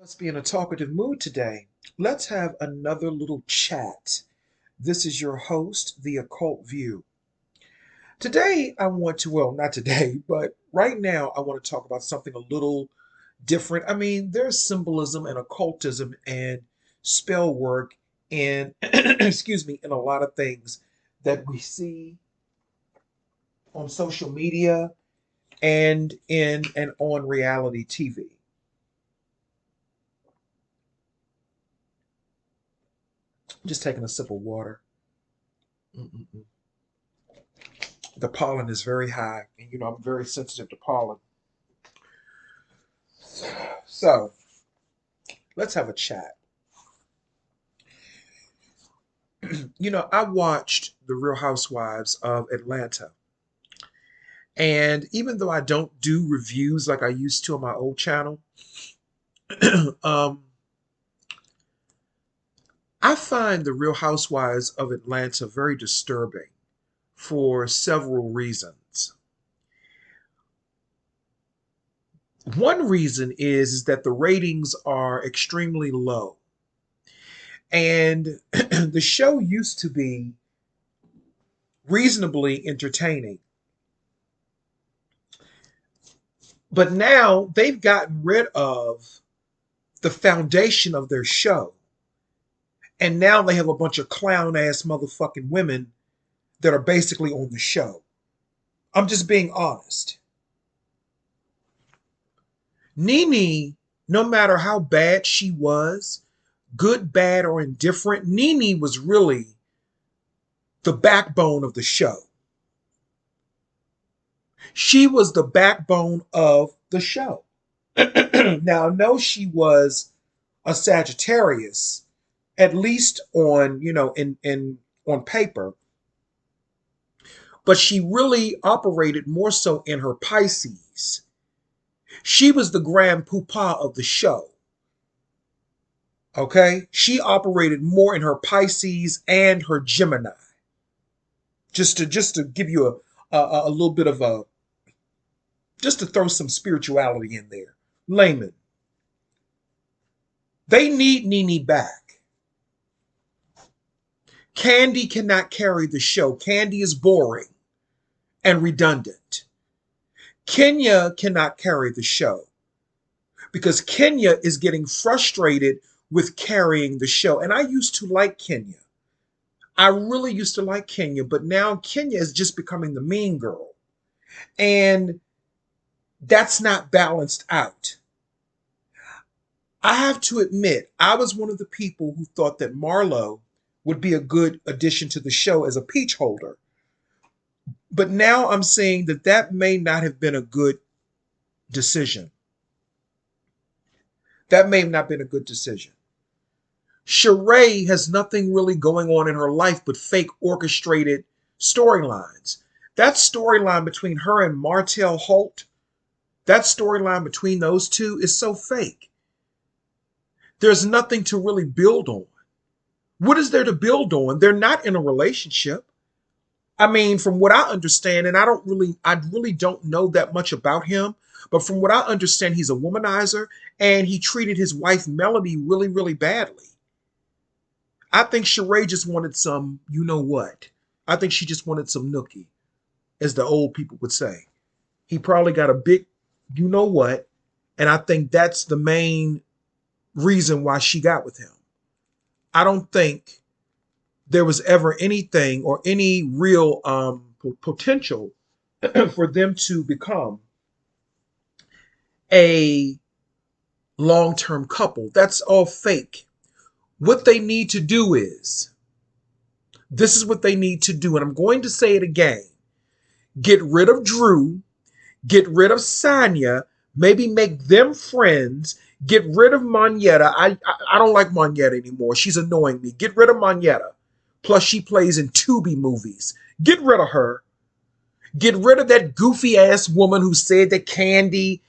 Must be in a talkative mood today. Let's have another little chat. This is your host, The Occult View. Today, I want to, well, not today, but right now, I want to talk about something a little different. I mean, there's symbolism and occultism and spell work and, excuse me, in a lot of things that we see on social media and in and on reality TV. Just taking a sip of water. Mm-mm-mm. The pollen is very high, and I'm very sensitive to pollen. So let's have a chat. I watched The Real Housewives of Atlanta, and even though I don't do reviews like I used to on my old channel, um, I find The Real Housewives of Atlanta very disturbing for several reasons. One reason is that the ratings are extremely low. And the show used to be reasonably entertaining. But now they've gotten rid of the foundation of their show. And now they have a bunch of clown ass motherfucking women that are basically on the show. I'm just being honest. Nene, no matter how bad she was, good, bad, or indifferent, Nene was really the backbone of the show. She was the backbone of the show. Now, I know she was a Sagittarius, at least on, in on paper, but she really operated more so in her Pisces. She was the grand poobah of the show. Okay? She operated more in her Pisces and her Gemini. Just to give you a little bit of a just to throw some spirituality in there. Layman. They need Nene back. Kandi cannot carry the show. Kandi is boring and redundant. Kenya cannot carry the show because Kenya is getting frustrated with carrying the show. And I used to like Kenya. I really used to like Kenya, but now Kenya is just becoming the mean girl. And that's not balanced out. I have to admit, I was one of the people who thought that Marlo would be a good addition to the show as a peach holder. But now I'm saying that that may not have been a good decision. That may have not been a good decision. Sheree has nothing really going on in her life but fake orchestrated storylines. That storyline between her and Martell Holt, that storyline between those two is so fake. There's nothing to really build on. What is there to build on? They're not in a relationship. I mean, from what I understand, and I really don't know that much about him, but from what I understand, he's a womanizer and he treated his wife Melody really, really badly. I think Sheree just wanted some, you know what? I think she just wanted some nookie, as the old people would say. He probably got a big, you know what? And I think that's the main reason why she got with him. I don't think there was ever anything or any real potential for them to become a long-term couple. That's all fake. What they need to do is, this is what they need to do, and I'm going to say it again. Get rid of Drew, get rid of Sonya, maybe make them friends, get rid of Moneta. I don't like Moneta anymore. She's annoying me. Get rid of Moneta. Plus, she plays in Tubi movies. Get rid of her. Get rid of that goofy ass woman who said that Kandi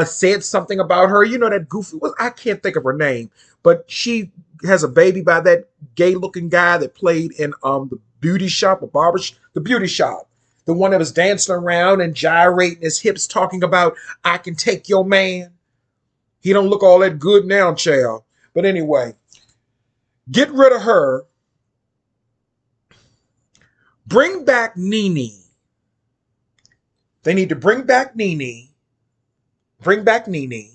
said something about her. You know that goofy. Well, I can't think of her name, but she has a baby by that gay looking guy that played in the beauty shop or the beauty shop. The one that was dancing around and gyrating his hips, talking about I can take your man. He don't look all that good now, child. But anyway, get rid of her. Bring back Nene. They need to bring back Nene. Bring back Nene.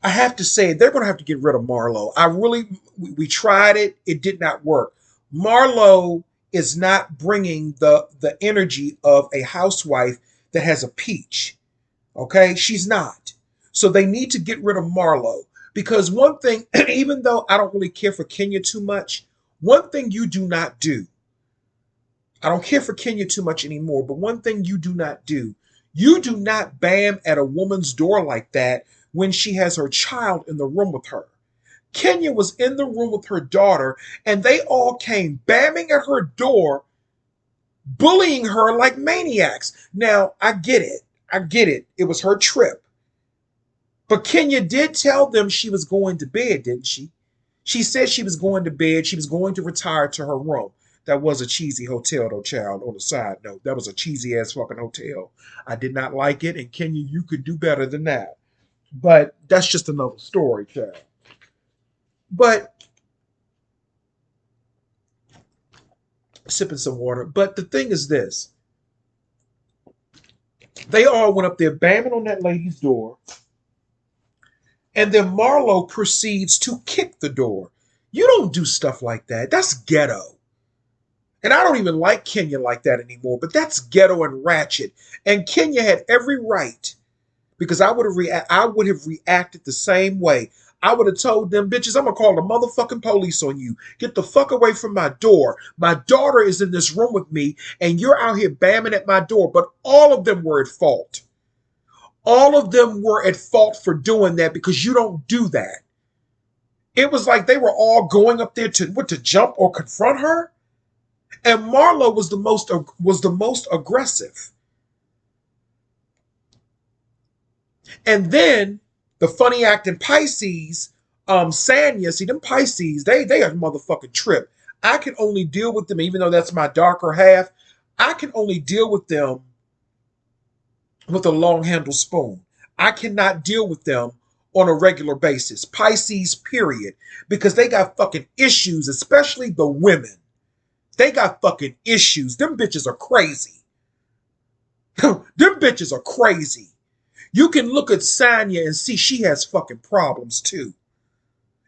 I have to say, they're going to have to get rid of Marlo. We tried it. It did not work. Marlo is not bringing the energy of a housewife that has a peach. Okay? She's not. So they need to get rid of Marlo. Because one thing, even though I don't really care for Kenya too much, one thing you do not do, I don't care for Kenya too much anymore, but one thing you do not do, you do not bam at a woman's door like that when she has her child in the room with her. Kenya was in the room with her daughter, and they all came bamming at her door, bullying her like maniacs. Now, I get it. I get it. It was her trip. But Kenya did tell them she was going to bed, didn't she? She said she was going to bed. She was going to retire to her room. That was a cheesy hotel, though, child, on the side note. That was a cheesy ass fucking hotel. I did not like it, and Kenya, you could do better than that. But that's just another story, child. But sipping some water. But the thing is this. They all went up there banging on that lady's door. And then Marlo proceeds to kick the door. You don't do stuff like that. That's ghetto. And I don't even like Kenya like that anymore, but that's ghetto and ratchet. And Kenya had every right, because I would have reacted the same way. I would have told them bitches, I'm going to call the motherfucking police on you. Get the fuck away from my door. My daughter is in this room with me, and you're out here bamming at my door. But all of them were at fault. All of them were at fault for doing that because you don't do that. It was like they were all going up there to jump or confront her. And Marlo was the most aggressive. And then the funny acting Pisces, Sanya, see them Pisces, they are motherfucking trip. I can only deal with them, even though that's my darker half, I can only deal with them with a long handle spoon. I cannot deal with them on a regular basis. Pisces, period. Because they got fucking issues, especially the women. They got fucking issues. Them bitches are crazy. Them bitches are crazy. You can look at Sanya and see she has fucking problems too.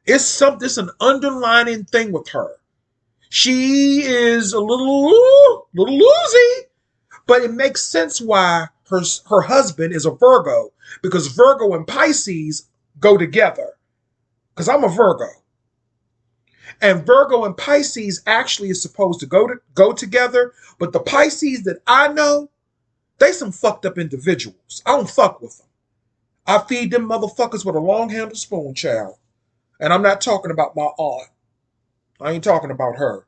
It's an underlining thing with her. She is a little woozy, but it makes sense why her husband is a Virgo, because Virgo and Pisces go together. Because I'm a Virgo. And Virgo and Pisces actually is supposed to go together, but the Pisces that I know, they some fucked up individuals. I don't fuck with them. I feed them motherfuckers with a long handled spoon, child. And I'm not talking about my aunt. I ain't talking about her.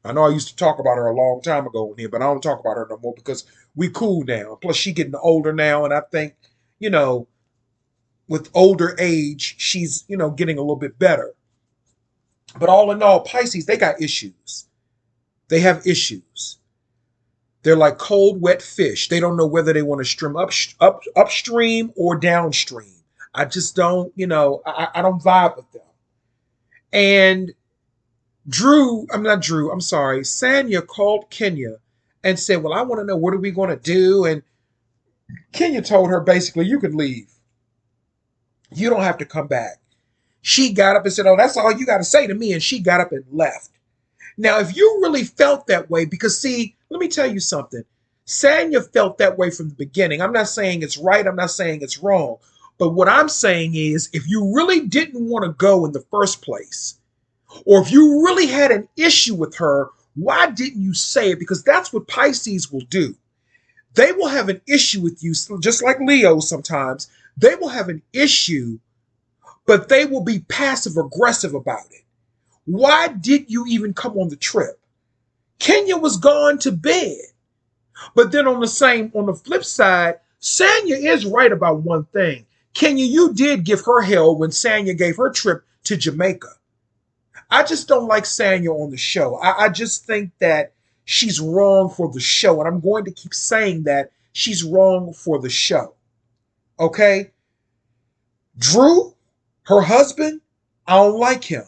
I know I used to talk about her a long time ago in here, but I don't talk about her no more because we cool now. Plus, she getting older now, and I think, with older age, she's, getting a little bit better. But all in all, Pisces, they got issues. They have issues. They're like cold, wet fish. They don't know whether they want to swim upstream or downstream. I just don't, I don't vibe with them. And Sanya called Kenya and said, well, I want to know, what are we going to do? And Kenya told her, basically, you can leave. You don't have to come back. She got up and said, oh, that's all you got to say to me. And she got up and left. Now, if you really felt that way, because see, let me tell you something. Sanya felt that way from the beginning. I'm not saying it's right. I'm not saying it's wrong. But what I'm saying is, if you really didn't want to go in the first place, or if you really had an issue with her, why didn't you say it? Because that's what Pisces will do. They will have an issue with you, just like Leo sometimes. They will have an issue, but they will be passive aggressive about it. Why did you even come on the trip? Kenya was gone to bed. But then on the flip side, Sanya is right about one thing. Kenya, you did give her hell when Sanya gave her trip to Jamaica. I just don't like Sanya on the show. I just think that she's wrong for the show. And I'm going to keep saying that she's wrong for the show. Okay? Drew, her husband, I don't like him.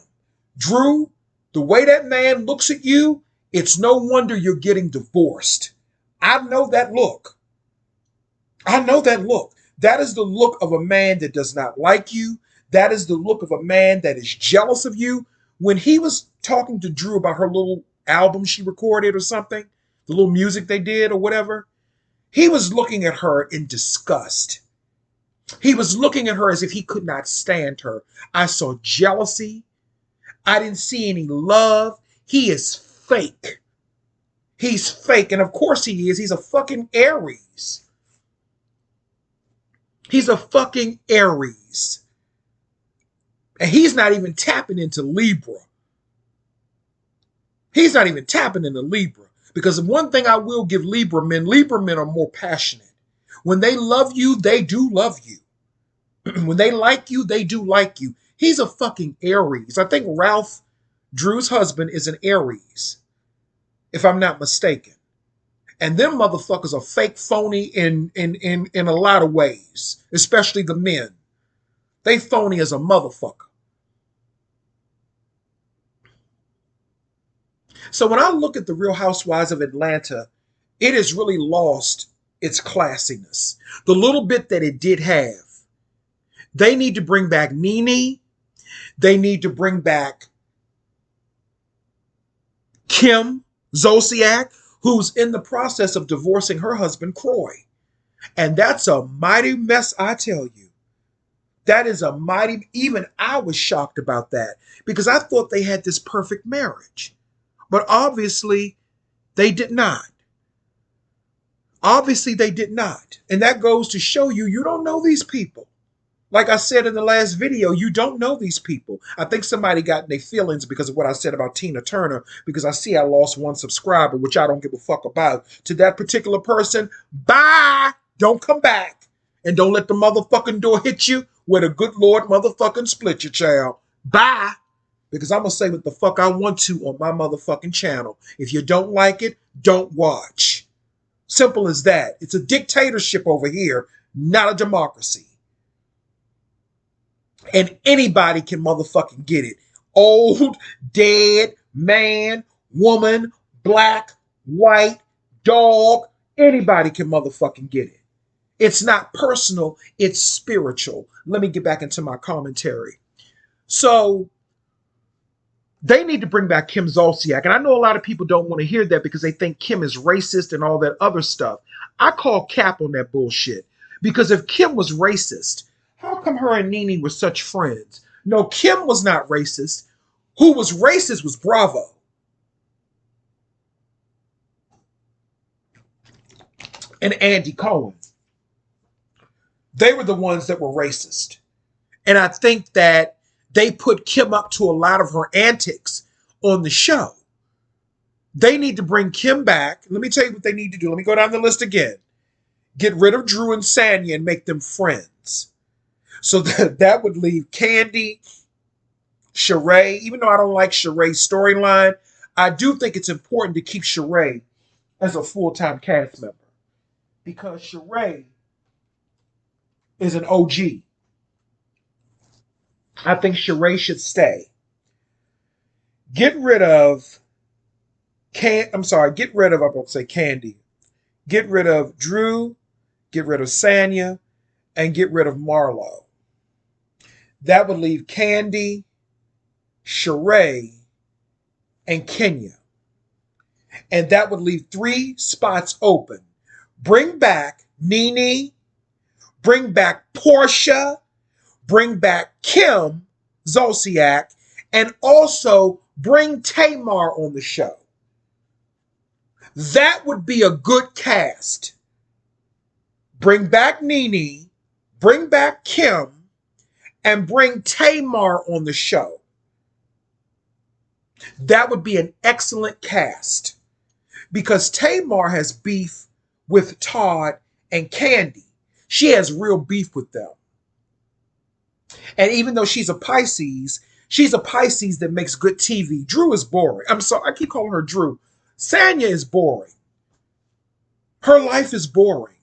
Drew, the way that man looks at you, it's no wonder you're getting divorced. I know that look. I know that look. That is the look of a man that does not like you. That is the look of a man that is jealous of you. When he was talking to Drew about her little album she recorded or something, the little music they did or whatever, he was looking at her in disgust. He was looking at her as if he could not stand her. I saw jealousy. I didn't see any love. He is fake. He's fake. And of course he is. He's a fucking Aries. He's a fucking Aries. And he's not even tapping into Libra. He's not even tapping into Libra. Because one thing I will give Libra men are more passionate. When they love you, they do love you. When they like you, they do like you. He's a fucking Aries. I think Ralph, Drew's husband, is an Aries, if I'm not mistaken. And them motherfuckers are fake phony in a lot of ways, especially the men. They phony as a motherfucker. So when I look at the Real Housewives of Atlanta, it has really lost its classiness. The little bit that it did have. They need to bring back Nene. They need to bring back Kim Zolciak, who's in the process of divorcing her husband, Croy. And that's a mighty mess, I tell you. That is a mighty, even I was shocked about that because I thought they had this perfect marriage. But obviously, they did not. Obviously, they did not. And that goes to show you, you don't know these people. Like I said in the last video, you don't know these people. I think somebody got in their feelings because of what I said about Tina Turner, because I see I lost one subscriber, which I don't give a fuck about. To that particular person, bye! Don't come back. And don't let the motherfucking door hit you where the good Lord motherfucking split your child. Bye! Because I'm going to say what the fuck I want to on my motherfucking channel. If you don't like it, don't watch. Simple as that. It's a dictatorship over here, not a democracy. And anybody can motherfucking get it. Old, dead, man, woman, black, white, dog, anybody can motherfucking get it. It's not personal, it's spiritual. Let me get back into my commentary. So, they need to bring back Kim Zolciak. And I know a lot of people don't want to hear that because they think Kim is racist and all that other stuff. I call cap on that bullshit. Because if Kim was racist, how come her and Nene were such friends? No, Kim was not racist. Who was racist was Bravo. And Andy Cohen. They were the ones that were racist. And I think that they put Kim up to a lot of her antics on the show. They need to bring Kim back. Let me tell you what they need to do. Let me go down the list again. Get rid of Drew and Sanya and make them friends. So that would leave Kandi, Sheree. Even though I don't like Sheree's storyline, I do think it's important to keep Sheree as a full-time cast member. Because Sheree is an OG. I think Sheree should stay. Get rid of I'm about to say Kandi. Get rid of Drew, get rid of Sanya, and get rid of Marlo. That would leave Kandi, Sheree, and Kenya. And that would leave 3 spots open. Bring back Nene, bring back Portia, bring back Kim Zolciak, and also bring Tamar on the show. That would be a good cast. Bring back Nene, bring back Kim, and bring Tamar on the show. That would be an excellent cast. Because Tamar has beef with Todd and Kandi. She has real beef with them. And even though she's a Pisces that makes good TV. Drew is boring. I'm sorry, I keep calling her Drew. Sanya is boring. Her life is boring.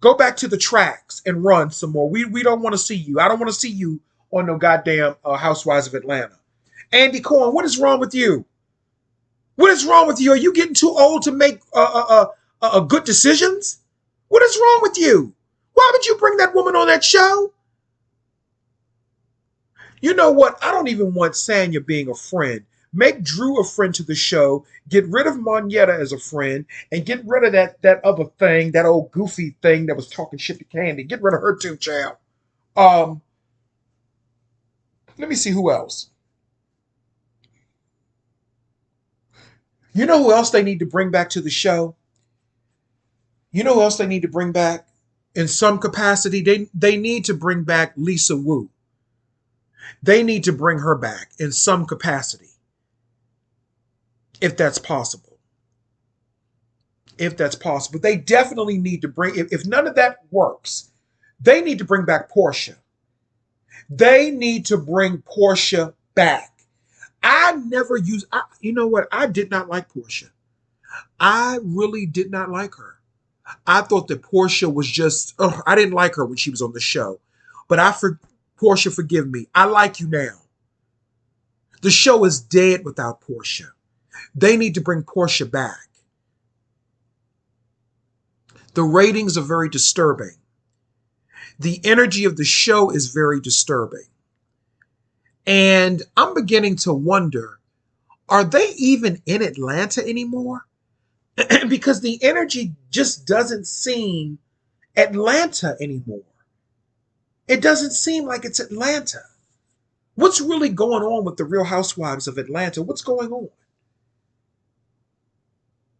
Go back to the tracks and run some more. We don't want to see you. I don't want to see you on no goddamn Housewives of Atlanta. Andy Cohen, what is wrong with you? What is wrong with you? Are you getting too old to make good decisions? What is wrong with you? Why would you bring that woman on that show? You know what? I don't even want Sanya being a friend. Make Drew a friend to the show. Get rid of Moneta as a friend, and get rid of that other thing, that old goofy thing that was talking shit to Kandi. Get rid of her too, child. Um, Let me see who else. You know who else they need to bring back to the show? You know who else they need to bring back in some capacity? They need to bring back Lisa Wu. They need to bring her back in some capacity, if that's possible. If that's possible, they definitely need to bring. If none of that works, they need to bring back Portia. They need to bring Portia back. I never used. You know what? I did not like Portia. I really did not like her. I thought that Portia was just, I didn't like her when she was on the show. But Portia, forgive me. I like you now. The show is dead without Portia. They need to bring Portia back. The ratings are very disturbing. The energy of the show is very disturbing. And I'm beginning to wonder, are they even in Atlanta anymore? Because the energy just doesn't seem Atlanta anymore. It doesn't seem like it's Atlanta. What's really going on with the Real Housewives of Atlanta? What's going on?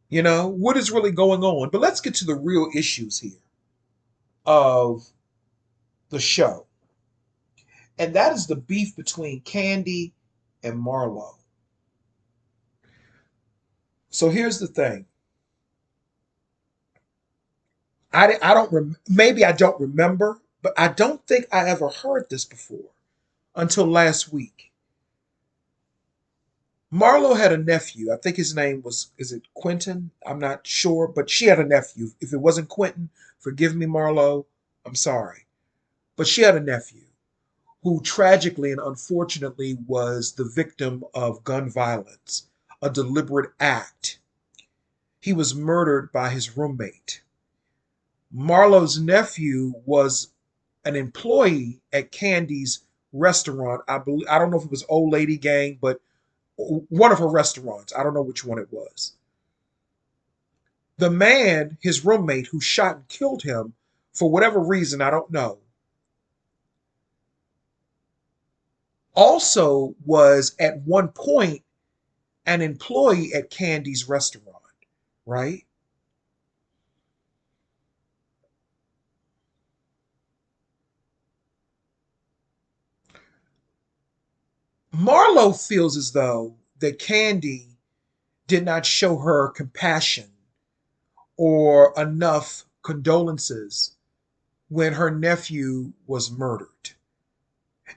You know, what is really going on? But let's get to the real issues here of the show. And that is the beef between Kandi and Marlo. So here's the thing. I don't maybe I don't remember, but I don't think I ever heard this before until last week. Marlo had a nephew. I think his name is it Quentin? I'm not sure, but she had a nephew. If it wasn't Quentin, forgive me, Marlo. I'm sorry. But she had a nephew who tragically and unfortunately was the victim of gun violence, a deliberate act. He was murdered by his roommate. Marlo's nephew was an employee at Kandi's restaurant. I don't know if it was Old Lady Gang, but one of her restaurants. I don't know which one it was. The man, his roommate, who shot and killed him, for whatever reason, I don't know, also was at one point an employee at Kandi's restaurant, right? Marlo feels as though that Kandi did not show her compassion or enough condolences when her nephew was murdered.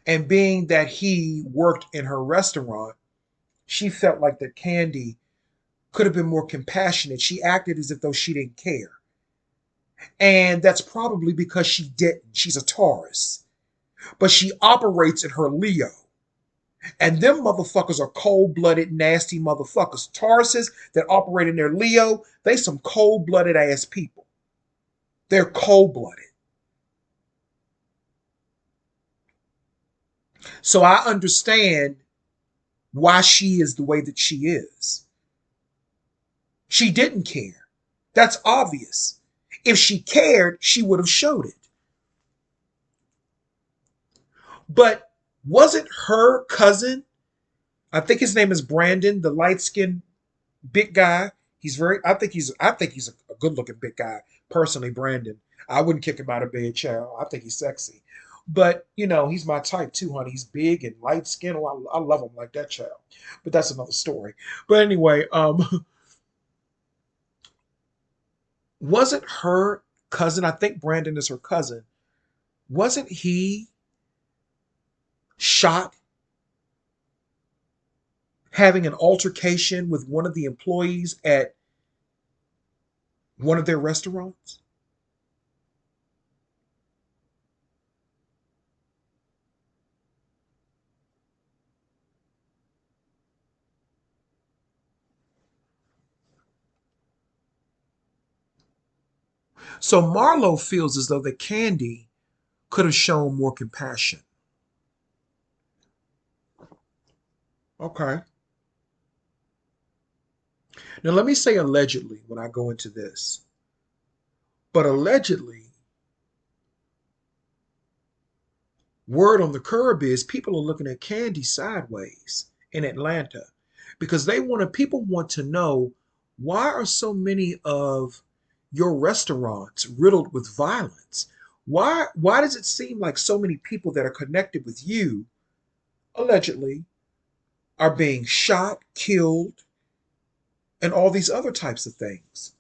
And being that he worked in her restaurant, she felt like that Kandi could have been more compassionate. She acted as if though she didn't care. And that's probably because she didn't. She's a Taurus. But she operates in her Leo. And them motherfuckers are cold-blooded, nasty motherfuckers. Tauruses that operate in their Leo, they some cold-blooded ass people. They're cold-blooded. So I understand why she is the way that she is. She didn't care. That's obvious. If she cared, she would have showed it. But wasn't her cousin, I think his name is Brandon, the light-skinned big guy. I think he's a good-looking big guy. Personally, Brandon. I wouldn't kick him out of bed, child. I think he's sexy. But, you know, he's my type too, honey. He's big and light skinned. Oh, I love him like that, child. But that's another story. But anyway, wasn't her cousin, I think Brandon is her cousin, wasn't he shot having an altercation with one of the employees at one of their restaurants? So Marlo feels as though that Kandi could have shown more compassion. Okay. Now let me say allegedly when I go into this. But allegedly, word on the curb is people are looking at Kandi sideways in Atlanta because people want to know, why are so many of your restaurants riddled with violence? Why does it seem like so many people that are connected with you allegedly are being shot, killed, and all these other types of things?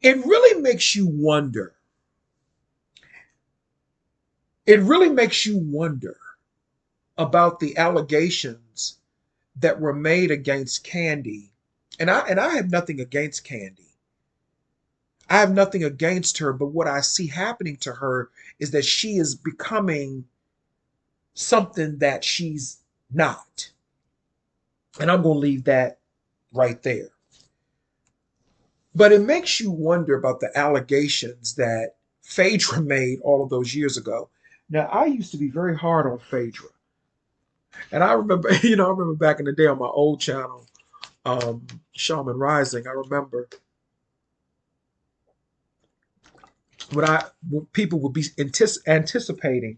It really makes you wonder. It really makes you wonder about the allegations that were made against Kandi. And I have nothing against Kandi. I have nothing against her, but what I see happening to her is that she is becoming something that she's not. And I'm going to leave that right there. But it makes you wonder about the allegations that Phaedra made all of those years ago. Now, I used to be very hard on Phaedra. And I remember, I remember back in the day on my old channel, Shaman Rising, I remember when people would be anticipating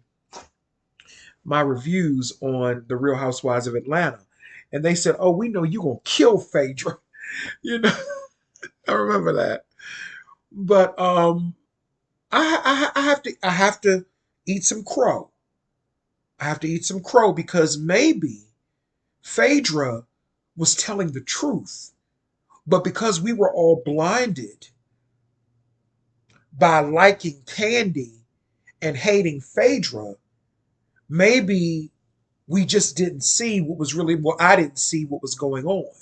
my reviews on the Real Housewives of Atlanta, and they said, "Oh, we know you gonna kill Phaedra." You know, I remember that. But I have to eat some crow. I have to eat some crow because maybe Phaedra was telling the truth, but because we were all blinded by liking Kandi and hating Phaedra, maybe we just didn't see what was really, well, I didn't see what was going on.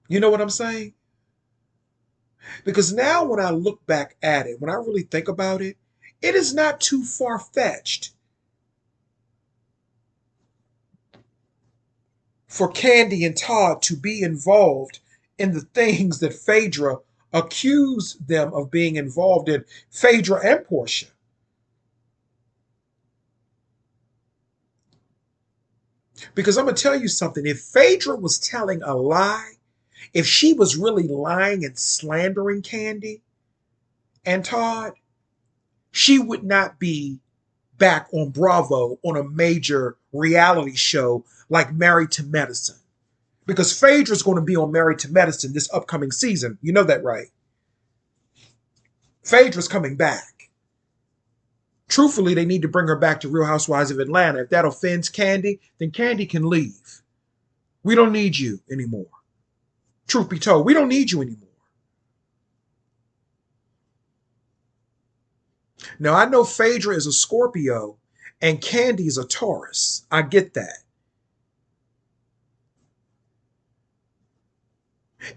You know what I'm saying? Because now when I look back at it, when I really think about it, it is not too far fetched for Kandi and Todd to be involved in the things that Phaedra accused them of being involved in, Phaedra and Portia. Because I'm going to tell you something. If Phaedra was telling a lie, if she was really lying and slandering Kandi and Todd, she would not be back on Bravo on a major reality show like Married to Medicine. Because Phaedra's going to be on Married to Medicine this upcoming season. You know that, right? Phaedra's coming back. Truthfully, they need to bring her back to Real Housewives of Atlanta. If that offends Kandi, then Kandi can leave. We don't need you anymore. Truth be told, we don't need you anymore. Now, I know Phaedra is a Scorpio and Kandi is a Taurus. I get that.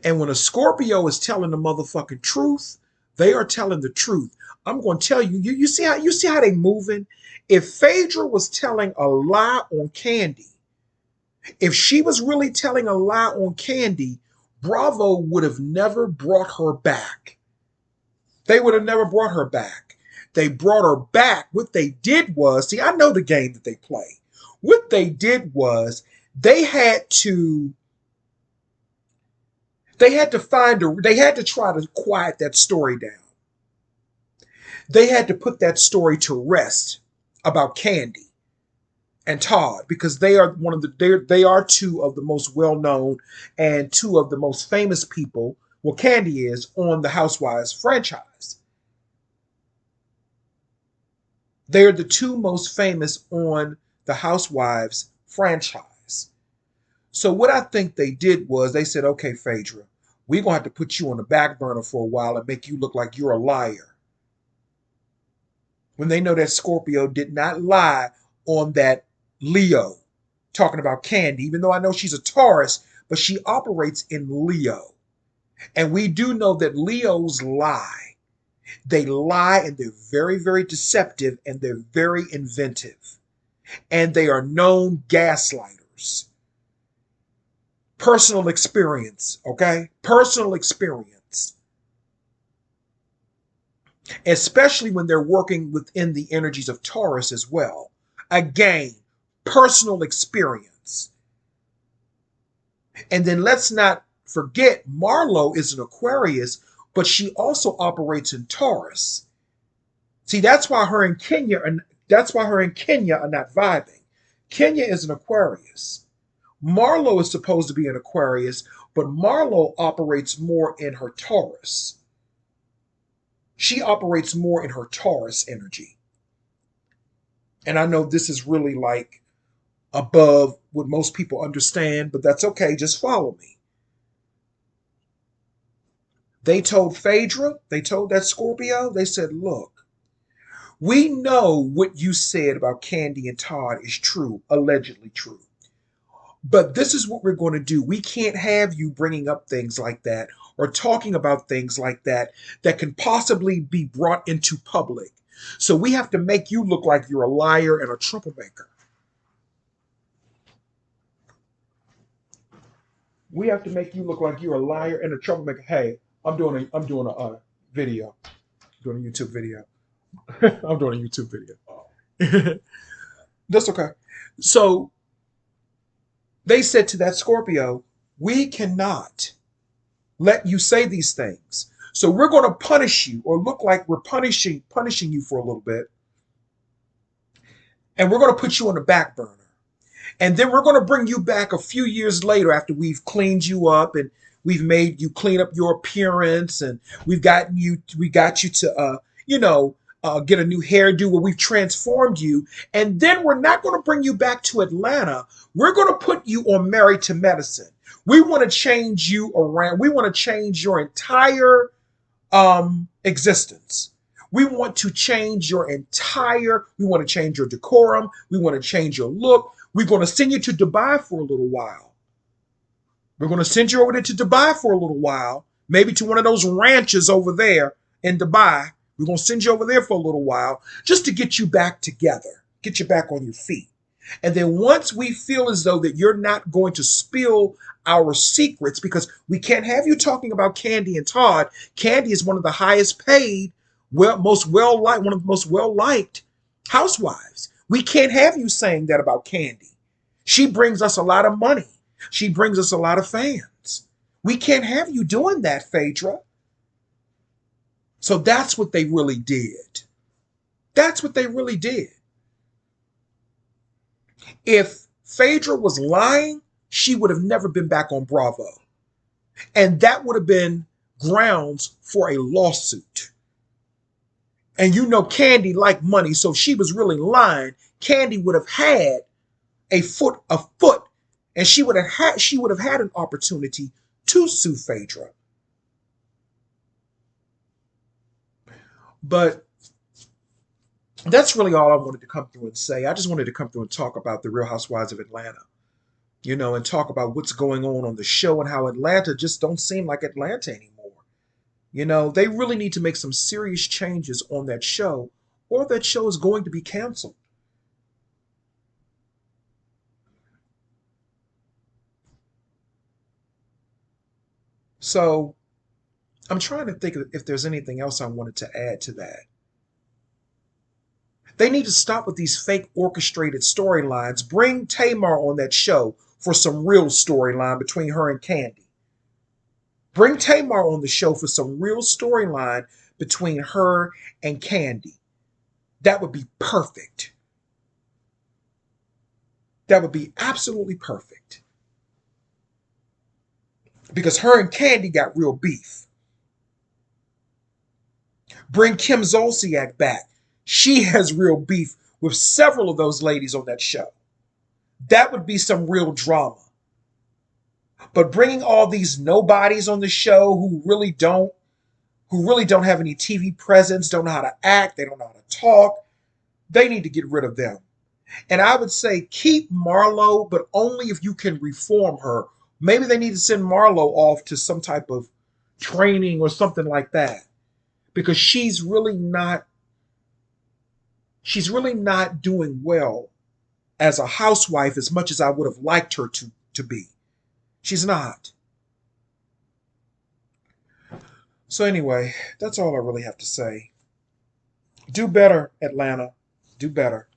And when a Scorpio is telling the motherfucking truth, they are telling the truth. I'm going to tell you, you see how they moving? If Phaedra was telling a lie on Kandi, if she was really telling a lie on Kandi, Bravo would have never brought her back. They would have never brought her back. They brought her back. What they did was, see, I know the game that they play. What they did was they had to they had to try to quiet that story down. They had to put that story to rest about Kandi and Todd because they are they are two of the most well-known and two of the most famous people. Well, Kandi is on the Housewives franchise. They're the two most famous on the Housewives franchise. So what I think they did was they said, okay, Phaedra, we're going to have to put you on the back burner for a while and make you look like you're a liar. When they know that Scorpio did not lie on that Leo, talking about Kandi, even though I know she's a Taurus, but she operates in Leo. And we do know that Leos lie. They lie and they're very, very deceptive and they're very inventive. And they are known gaslighters. Personal experience, okay? Personal experience. especially when they're working within the energies of Taurus as well. Again, personal experience. And then let's not forget Marlo is an Aquarius, but she also operates in Taurus. See, that's why her and Kenya are not vibing. Kenya is an Aquarius. Marlo is supposed to be an Aquarius, but Marlo operates more in her Taurus. She operates more in her Taurus energy. And I know this is really like above what most people understand, but that's okay. Just follow me. They told Phaedra, they told that Scorpio, they said, look, we know what you said about Kandi and Todd is true, allegedly true. But this is what we're going to do. We can't have you bringing up things like that or talking about things like that that can possibly be brought into public. So we have to make you look like you're a liar and a troublemaker. We have to make you look like you're a liar and a troublemaker. Hey, I'm doing a video, doing a YouTube video. I'm doing a YouTube video. That's okay. So they said to that Scorpio, we cannot let you say these things. So we're going to punish you or look like we're punishing you for a little bit. And we're going to put you on the back burner. And then we're going to bring you back a few years later after we've cleaned you up and we've made you clean up your appearance and we got you to, get a new hairdo where we've transformed you. And then we're not going to bring you back to Atlanta. We're going to put you on Married to Medicine. We want to change you around. We want to change your entire existence. We want to change we want to change your decorum. We want to change your look. We're going to send you to Dubai for a little while. We're going to send you over there to Dubai for a little while, maybe to one of those ranches over there in Dubai. We're going to send you over there for a little while just to get you back together, get you back on your feet. And then once we feel as though that you're not going to spill our secrets, because we can't have you talking about Kandi and Todd. Kandi is one of the highest paid, one of the most well-liked housewives. We can't have you saying that about Kandi. She brings us a lot of money. She brings us a lot of fans. We can't have you doing that, Phaedra. So that's what they really did. That's what they really did. If Phaedra was lying, she would have never been back on Bravo. And that would have been grounds for a lawsuit. And you know Kandi liked money, so if she was really lying, Kandi would have had a foot, and she would have had an opportunity to sue Phaedra. But that's really all I wanted to come through and say. I just wanted to come through and talk about the Real Housewives of Atlanta, and talk about what's going on the show and how Atlanta just don't seem like Atlanta anymore. They really need to make some serious changes on that show, or that show is going to be canceled. So I'm trying to think if there's anything else I wanted to add to that. They need to stop with these fake orchestrated storylines. Bring Tamar on that show for some real storyline between her and Kandi. Bring Tamar on the show for some real storyline between her and Kandi. That would be perfect. That would be absolutely perfect. Because her and Kandi got real beef. Bring Kim Zolciak back. She has real beef with several of those ladies on that show. That would be some real drama. But bringing all these nobodies on the show who really don't have any TV presence, don't know how to act, they don't know how to talk, they need to get rid of them. And I would say keep Marlo, but only if you can reform her. Maybe they need to send Marlo off to some type of training or something like that. Because she's really not doing well as a housewife as much as I would have liked her to be. She's not. So anyway, that's all I really have to say. Do better, Atlanta. Do better.